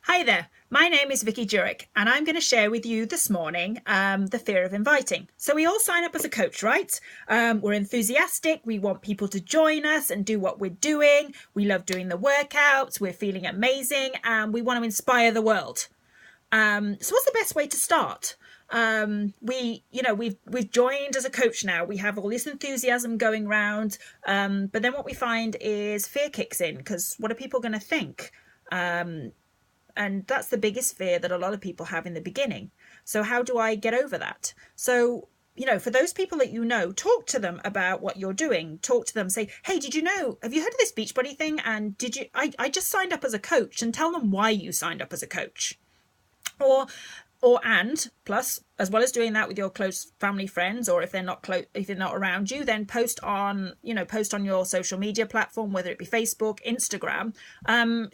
Hi there, my name is Vicky Jurek, and I'm going to share with you this morning the fear of inviting. So, we all sign up as a coach, right? We're enthusiastic, we want people to join us and do what we're doing. We love doing the workouts, we're feeling amazing, and we want to inspire the world. So, what's the best way to start? We've joined as a coach now. We have all this enthusiasm going round, but then what we find is fear kicks in because what are people going to think? And that's the biggest fear that a lot of people have in the beginning. So how do I get over that? So, for those people that talk to them about what you're doing. Talk to them, say, hey, have you heard of this Beachbody thing? And I just signed up as a coach, and tell them why you signed up as a coach. And plus, as well as doing that with your close family friends, or if they're not around you, then post on your social media platform, whether it be Facebook, Instagram.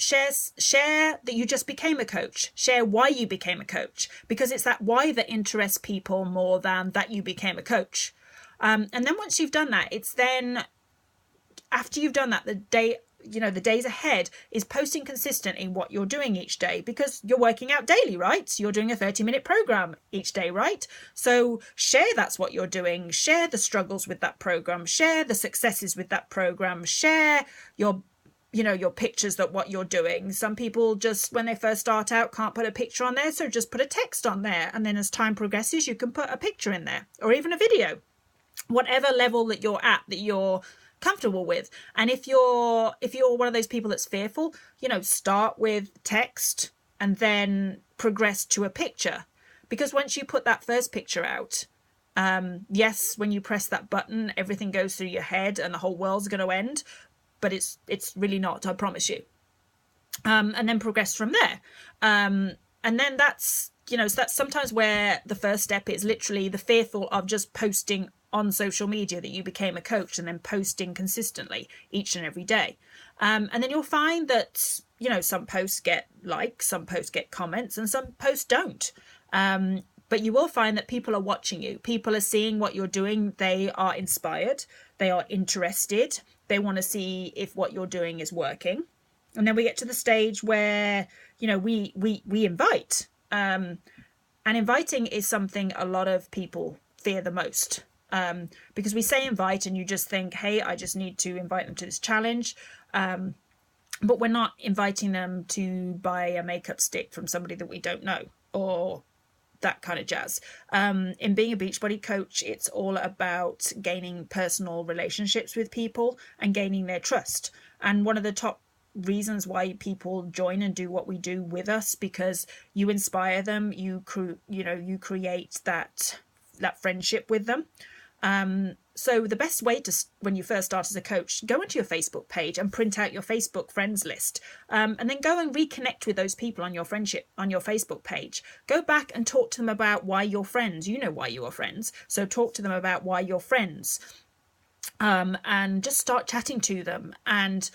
Share that you just became a coach. Share why you became a coach, because it's that why that interests people more than that you became a coach. And then once you've done that, it's then after you've done that, the days ahead is posting consistently what you're doing each day, because you're working out daily, right? You're doing a 30-minute program each day, right? So share that's what you're doing. Share the struggles with that program. Share the successes with that program. Share your pictures that what you're doing. Some people just, when they first start out, can't put a picture on there, so just put a text on there. And then as time progresses, you can put a picture in there or even a video, whatever level that you're at, that you're comfortable with. And if you're one of those people that's fearful, start with text and then progress to a picture, because once you put that first picture out, yes, when you press that button, everything goes through your head and the whole world's going to end, but it's really not, I promise you. And then progress from there. And then that's sometimes where the first step is literally the fearful of just posting on social media that you became a coach, and then posting consistently each and every day. And then you'll find that, some posts get likes, some posts get comments, and some posts don't. But you will find that people are watching you. People are seeing what you're doing. They are inspired. They are interested. They want to see if what you're doing is working. And then we get to the stage where, we invite. And inviting is something a lot of people fear the most. Because we say invite and you just think, hey, I just need to invite them to this challenge. But we're not inviting them to buy a makeup stick from somebody that we don't know, or that kind of jazz. In being a Beachbody coach, it's all about gaining personal relationships with people and gaining their trust. And one of the top reasons why people join and do what we do with us, because you inspire them, you create that friendship with them. So the best way to, when you first start as a coach, go into your Facebook page and print out your Facebook friends list, and then go and reconnect with those people on your Facebook page. Go back and talk to them about why you're friends. You know why you are friends, so talk to them about why you're friends. And just start chatting to them, and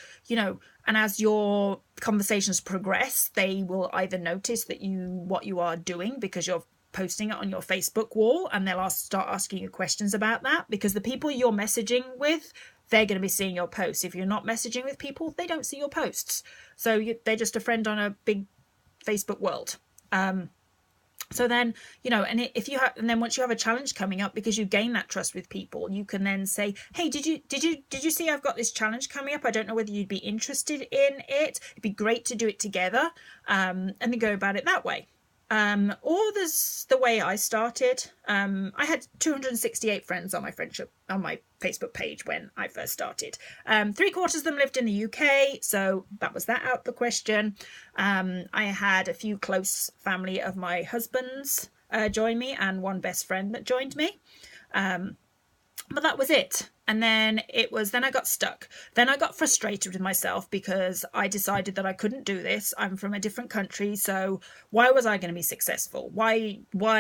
as your conversations progress, they will either notice that what you are doing because you're posting it on your Facebook wall, and they'll start asking you questions about that, because the people you're messaging with, they're going to be seeing your posts. If you're not messaging with people, they don't see your posts, so they're just a friend on a big Facebook world. So then, and then once you have a challenge coming up, because you gain that trust with people, you can then say, hey, did you see I've got this challenge coming up? I don't know whether you'd be interested in it. It'd be great to do it together. And then go about it that way. Or there's the way I started. I had 268 friends on my Facebook page when I first started. 3/4 of them lived in the UK, so that was that out the question. I had a few close family of my husband's join me, and one best friend that joined me. But that was it. And then I got stuck. Then I got frustrated with myself, because I decided that I couldn't do this. I'm from a different country, so why was I going to be successful? Why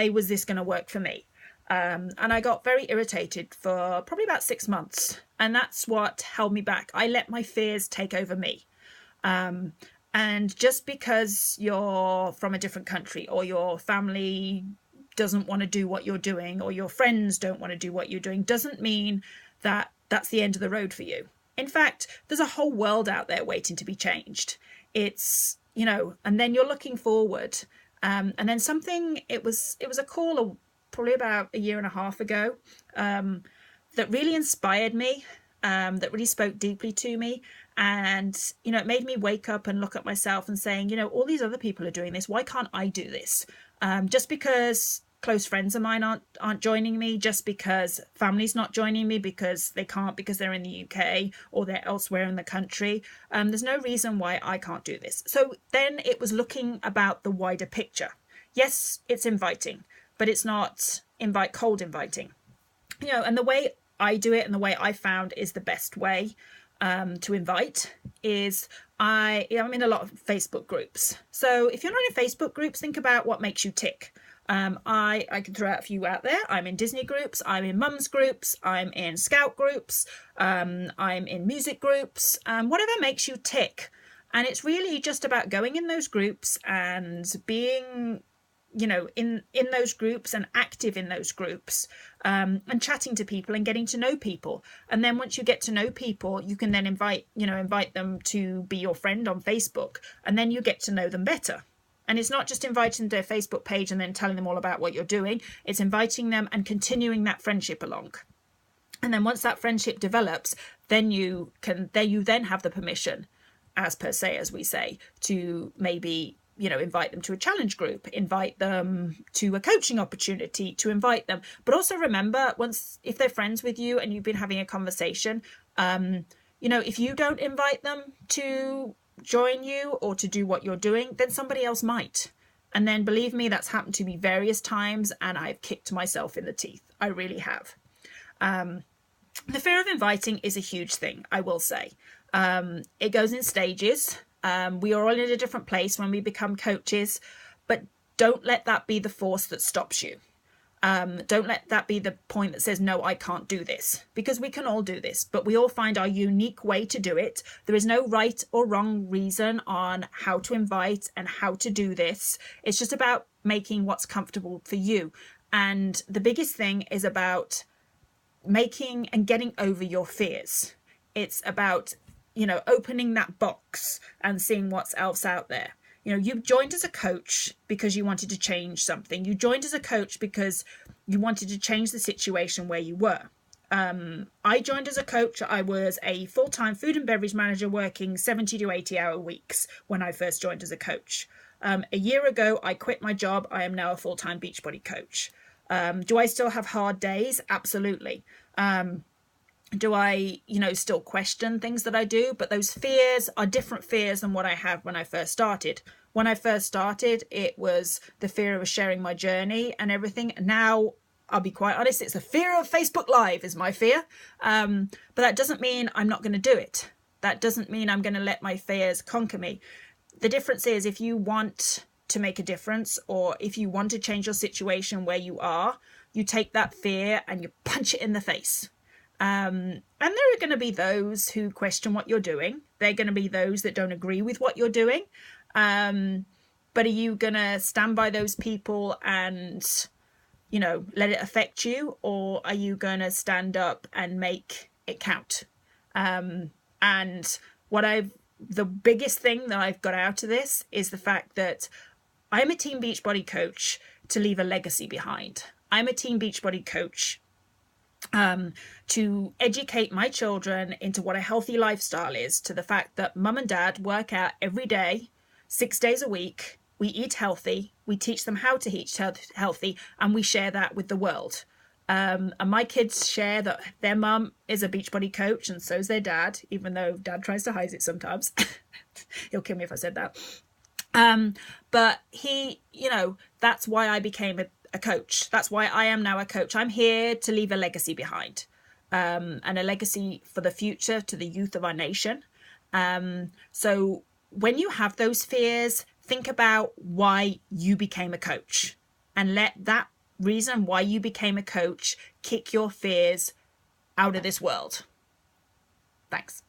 was this going to work for me? And I got very irritated for probably about 6 months. And that's what held me back. I let my fears take over me. And just because you're from a different country, or your family doesn't want to do what you're doing, or your friends don't want to do what you're doing, doesn't mean that that's the end of the road for you. In fact, there's a whole world out there waiting to be changed. It's and then you're looking forward. And then it was a call probably about a year and a half ago, that really inspired me, that really spoke deeply to me. And, it made me wake up and look at myself and saying, all these other people are doing this. Why can't I do this? Just because close friends of mine aren't joining me, just because family's not joining me because they can't, because they're in the UK or they're elsewhere in the country. There's no reason why I can't do this. So then it was looking about the wider picture. Yes, it's inviting, but it's not cold inviting. And the way I do it and the way I found is the best way to invite is I'm in a lot of Facebook groups. So if you're not in Facebook groups, think about what makes you tick. I can throw out a few out there. I'm in Disney groups, I'm in mums groups, I'm in scout groups, I'm in music groups, whatever makes you tick. And it's really just about going in those groups and being, in those groups and active in those groups, and chatting to people and getting to know people. And then once you get to know people, you can then invite them to be your friend on Facebook, and then you get to know them better. And it's not just inviting them to their Facebook page and then telling them all about what you're doing. It's inviting them and continuing that friendship along. And then once that friendship develops, then you then have the permission, as we say, to maybe, invite them to a challenge group, invite them to a coaching opportunity, to invite them. But also remember, if they're friends with you and you've been having a conversation, if you don't invite them to join you or to do what you're doing, then somebody else might. And then believe me, that's happened to me various times and I've kicked myself in the teeth. I really have. The fear of inviting is a huge thing, I will say. It goes in stages. We are all in a different place when we become coaches, but don't let that be the force that stops you. Don't let that be the point that says, no, I can't do this, because we can all do this, but we all find our unique way to do it. There is no right or wrong reason on how to invite and how to do this. It's just about making what's comfortable for you. And the biggest thing is about making and getting over your fears. It's about, opening that box and seeing what's else out there. You joined as a coach because you wanted to change something. You joined as a coach because you wanted to change the situation where you were. I joined as a coach. I was a full-time food and beverage manager working 70 to 80-hour weeks when I first joined as a coach. A year ago, I quit my job. I am now a full-time Beachbody coach. Do I still have hard days? Absolutely. Do I, still question things that I do? But those fears are different fears than what I had when I first started. When I first started, it was the fear of sharing my journey and everything. Now, I'll be quite honest, it's the fear of Facebook Live is my fear. But that doesn't mean I'm not going to do it. That doesn't mean I'm going to let my fears conquer me. The difference is, if you want to make a difference, or if you want to change your situation where you are, you take that fear and you punch it in the face. And there are going to be those who question what you're doing. They're going to be those that don't agree with what you're doing. But are you going to stand by those people and, let it affect you? Or are you going to stand up and make it count? And the biggest thing that I've got out of this is the fact that I'm a Team Beachbody coach to leave a legacy behind. I'm a Team Beachbody coach to educate my children into what a healthy lifestyle is, to the fact that mum and dad work out every day, 6 days a week. We eat healthy. We teach them how to eat healthy, and we share that with the world. And my kids share that their mum is a Beachbody coach, and so's their dad, even though dad tries to hide it sometimes. He'll kill me if I said that. But he, that's why I became a coach. That's why I am now a coach. I'm here to leave a legacy behind, and a legacy for the future to the youth of our nation. So when you have those fears, think about why you became a coach, and let that reason why you became a coach kick your fears out of this world. Thanks.